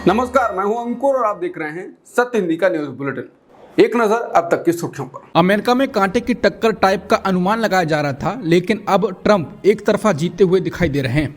नमस्कार, मैं हूं अंकुर और आप देख रहे हैं सत्य हिंदी का न्यूज बुलेटिन। एक नजर अब तक की सुर्खियों पर। अमेरिका में कांटे की टक्कर टाइप का अनुमान लगाया जा रहा था, लेकिन अब ट्रंप एक तरफा जीतते हुए दिखाई दे रहे हैं।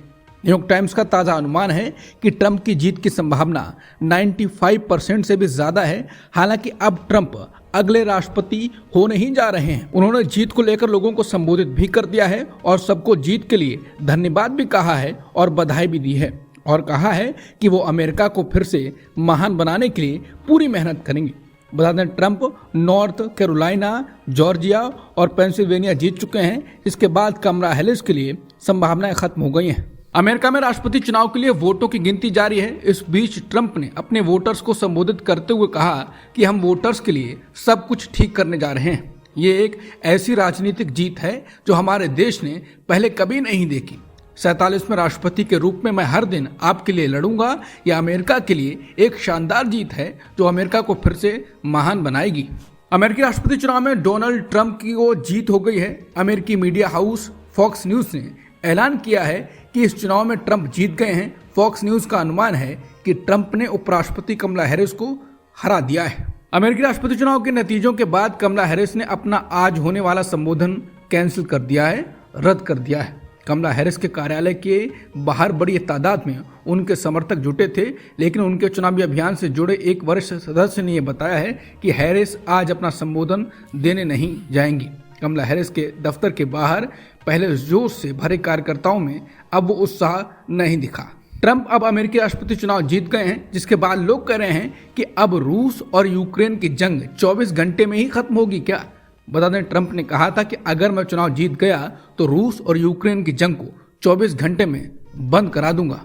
न्यूयॉर्क टाइम्स का ताजा अनुमान है कि ट्रंप की जीत की संभावना 95% से भी ज्यादा है। हालांकि अब ट्रंप अगले राष्ट्रपति होने ही जा रहे हैं। उन्होंने जीत को लेकर लोगों को संबोधित भी कर दिया है और सबको जीत के लिए धन्यवाद भी कहा है और बधाई भी दी है और कहा है कि वो अमेरिका को फिर से महान बनाने के लिए पूरी मेहनत करेंगे। बता दें, ट्रंप नॉर्थ कैरोलिना, जॉर्जिया और पेंसिल्वेनिया जीत चुके हैं। इसके बाद कमला हैरिस के लिए संभावनाएं खत्म हो गई हैं। अमेरिका में राष्ट्रपति चुनाव के लिए वोटों की गिनती जारी है। इस बीच ट्रंप ने अपने वोटर्स को संबोधित करते हुए कहा कि हम वोटर्स के लिए सब कुछ ठीक करने जा रहे हैं। ये एक ऐसी राजनीतिक जीत है जो हमारे देश ने पहले कभी नहीं देखी। 47वें राष्ट्रपति के रूप में मैं हर दिन आपके लिए लड़ूंगा। यह अमेरिका के लिए एक शानदार जीत है जो अमेरिका को फिर से महान बनाएगी। अमेरिकी राष्ट्रपति चुनाव में डोनाल्ड ट्रंप की वो जीत हो गई है। अमेरिकी मीडिया हाउस फॉक्स न्यूज ने ऐलान किया है कि इस चुनाव में ट्रंप जीत गए हैं। फॉक्स न्यूज का अनुमान है कि ट्रंप ने उपराष्ट्रपति कमला हैरिस को हरा दिया है। अमेरिकी राष्ट्रपति चुनाव के नतीजों के बाद कमला हैरिस ने अपना आज होने वाला संबोधन कैंसिल कर दिया है, रद्द कर दिया है। कमला हैरिस के कार्यालय के बाहर बड़ी तादाद में उनके समर्थक जुटे थे, लेकिन उनके चुनावी अभियान से जुड़े एक वरिष्ठ सदस्य ने यह बताया है कि हैरिस आज अपना संबोधन देने नहीं जाएंगी। कमला हैरिस के दफ्तर के बाहर पहले जोश से भरे कार्यकर्ताओं में अब वो उत्साह नहीं दिखा। ट्रंप अब अमेरिकी राष्ट्रपति चुनाव जीत गए हैं, जिसके बाद लोग कह रहे हैं कि अब रूस और यूक्रेन की जंग 24 घंटे में ही खत्म होगी क्या। बता दें, ट्रंप ने कहा था कि अगर मैं चुनाव जीत गया तो रूस और यूक्रेन की जंग को 24 घंटे में बंद करा दूंगा।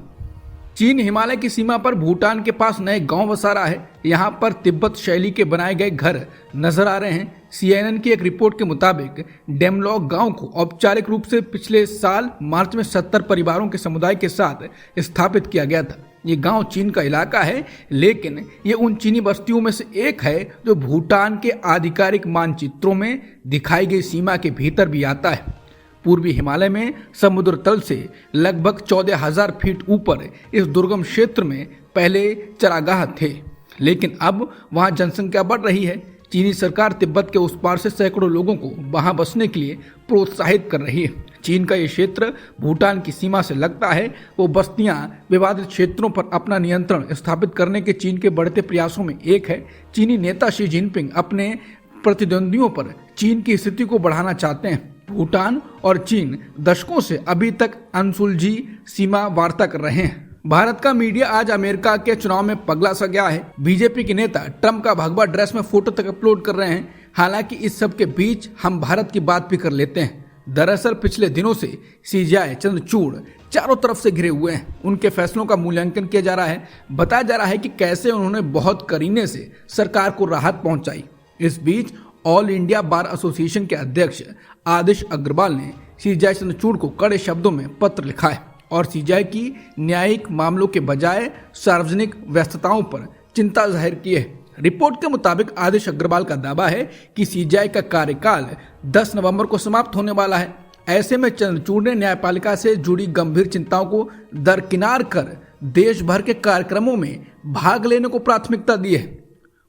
चीन हिमालय की सीमा पर भूटान के पास नए गांव बसा रहा है। यहां पर तिब्बत शैली के बनाए गए घर नजर आ रहे हैं। CNN की एक रिपोर्ट के मुताबिक डेमलॉग गांव को औपचारिक रूप से पिछले साल मार्च में 70 परिवारों के समुदाय के साथ स्थापित किया गया था। ये गांव चीन का इलाका है, लेकिन ये उन चीनी बस्तियों में से एक है जो भूटान के आधिकारिक मानचित्रों में दिखाई गई सीमा के भीतर भी आता है। पूर्वी हिमालय में समुद्र तल से लगभग 14,000 फीट ऊपर इस दुर्गम क्षेत्र में पहले चरागाह थे, लेकिन अब वहां जनसंख्या बढ़ रही है। चीनी सरकार तिब्बत के उस पार से सैकड़ों लोगों को वहां बसने के लिए प्रोत्साहित कर रही है। चीन का ये क्षेत्र भूटान की सीमा से लगता है। वो बस्तियां विवादित क्षेत्रों पर अपना नियंत्रण स्थापित करने के चीन के बढ़ते प्रयासों में एक है। चीनी नेता शी जिनपिंग अपने प्रतिद्वंदियों पर चीन की स्थिति को बढ़ाना चाहते हैं। भूटान और चीन दशकों से अभी तक अनसुलझी सीमा वार्ता कर रहे हैं। भारत का मीडिया आज अमेरिका के चुनाव में पगला सा गया है। बीजेपी के नेता ट्रंप का भगवा ड्रेस में फोटो तक अपलोड कर रहे हैं। हालांकि इस सब के बीच हम भारत की बात भी कर लेते हैं। दरअसल पिछले दिनों से CGI चंद्रचूड़ चारों तरफ से घिरे हुए हैं। उनके फैसलों का मूल्यांकन किया जा रहा है। बताया जा रहा है कि कैसे उन्होंने बहुत करीने से सरकार को राहत पहुंचाई। इस बीच ऑल इंडिया बार एसोसिएशन के अध्यक्ष आदिश अग्रवाल ने CGI चंद्रचूड़ को कड़े शब्दों में पत्र लिखा है और CGI की न्यायिक मामलों के बजाय सार्वजनिक व्यस्तताओं पर चिंता जाहिर की है। रिपोर्ट के मुताबिक आदिश अग्रवाल का दावा है कि CGI का कार्यकाल 10 नवंबर को समाप्त होने वाला है। ऐसे में चंद्रचूड़ ने न्यायपालिका से जुड़ी गंभीर चिंताओं को दरकिनार कर देश भर के कार्यक्रमों में भाग लेने को प्राथमिकता दी है।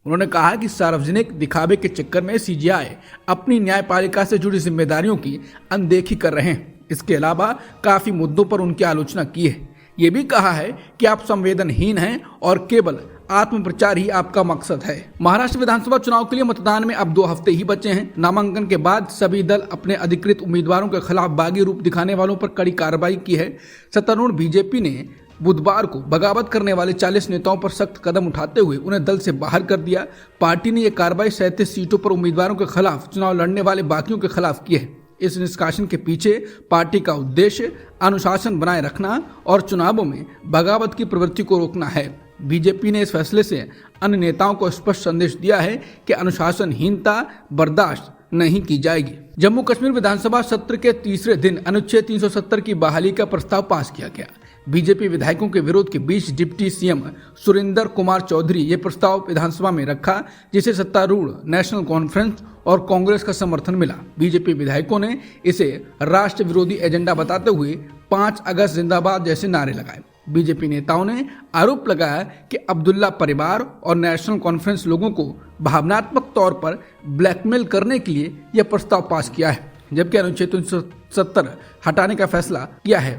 उन्होंने कहा कि सार्वजनिक दिखावे के चक्कर में CGI अपनी न्यायपालिका से जुड़ी जिम्मेदारियों की अनदेखी कर रहे हैं। इसके अलावा काफी मुद्दों पर उनकी आलोचना की है। ये भी कहा है कि आप संवेदनहीन हैं और केवल आत्मप्रचार ही आपका मकसद है। महाराष्ट्र विधानसभा चुनाव के लिए मतदान में अब 2 हफ्ते ही बचे हैं। नामांकन के बाद सभी दल अपने अधिकृत उम्मीदवारों के खिलाफ बागी रूप दिखाने वालों पर कड़ी कार्रवाई की है। सत्तारूढ़ बीजेपी ने बुधवार को बगावत करने वाले 40 नेताओं पर सख्त कदम उठाते हुए उन्हें दल से बाहर कर दिया। पार्टी ने यह कार्रवाई 37 सीटों पर उम्मीदवारों के खिलाफ चुनाव लड़ने वाले बाकियों के खिलाफ की है। इस निष्कासन के पीछे पार्टी का उद्देश्य अनुशासन बनाए रखना और चुनावों में बगावत की प्रवृत्ति को रोकना है। बीजेपी ने इस फैसले से अन्य नेताओं को स्पष्ट संदेश दिया है कि अनुशासनहीनता बर्दाश्त नहीं की जाएगी। जम्मू कश्मीर विधानसभा सत्र के तीसरे दिन अनुच्छेद 370 की बहाली का प्रस्ताव पास किया गया। बीजेपी विधायकों के विरोध के बीच डिप्टी सीएम सुरेंद्र कुमार चौधरी ये प्रस्ताव विधानसभा में रखा, जिसे सत्तारूढ़ नेशनल कॉन्फ्रेंस और कांग्रेस का समर्थन मिला। बीजेपी विधायकों ने इसे राष्ट्र विरोधी एजेंडा बताते हुए 5 अगस्त जिंदाबाद जैसे नारे लगाए। बीजेपी नेताओं ने आरोप लगाया कि अब्दुल्ला परिवार और नेशनल कॉन्फ्रेंस लोगों को भावनात्मक तौर पर ब्लैकमेल करने के लिए यह प्रस्ताव पास किया है, जबकि अनुच्छेद 370 हटाने का फैसला किया है।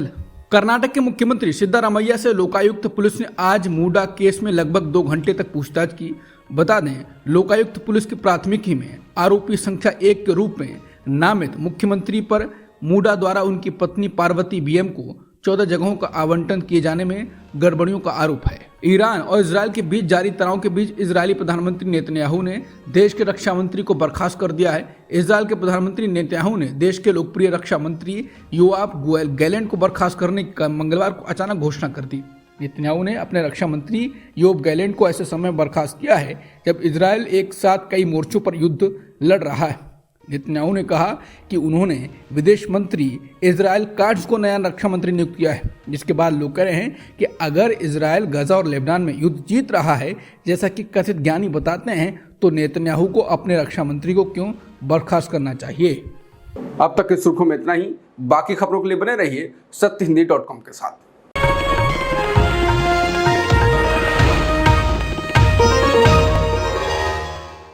कर्नाटक के मुख्यमंत्री सिद्धारामैया से लोकायुक्त पुलिस ने आज मूडा केस में लगभग 2 घंटे तक पूछताछ की। बता दें, लोकायुक्त पुलिस की प्राथमिकी में आरोपी संख्या 1 के रूप में नामित मुख्यमंत्री पर मूडा द्वारा उनकी पत्नी पार्वती बीएम को 14 जगहों का आवंटन किए जाने में गड़बड़ियों का आरोप है। ईरान और इजरायल के बीच जारी तनाव के बीच इजरायली प्रधानमंत्री नेतन्याहू ने देश के रक्षा मंत्री को बर्खास्त कर दिया है। इजरायल के प्रधानमंत्री नेतन्याहू ने देश के लोकप्रिय रक्षा मंत्री योआव गैलेंट को बर्खास्त करने का मंगलवार को अचानक घोषणा कर दी। नेतन्याहू ने अपने रक्षा मंत्री योआव गैलेंट को ऐसे समय बर्खास्त किया है जब इजरायल एक साथ कई मोर्चों पर युद्ध लड़ रहा है। नेतन्याहू ने कहा कि उन्होंने विदेश मंत्री इजराइल काट्ज को नया रक्षा मंत्री नियुक्त किया है, जिसके बाद लोग कह रहे हैं कि अगर इजराइल गजा और लेबनान में युद्ध जीत रहा है, जैसा कि कथित ज्ञानी बताते हैं, तो नेतन्याहू को अपने रक्षा मंत्री को क्यों बर्खास्त करना चाहिए। अब तक की सुर्खियों में इतना ही। बाकी खबरों के लिए बने रहिए सत्यहिंदी.com के साथ।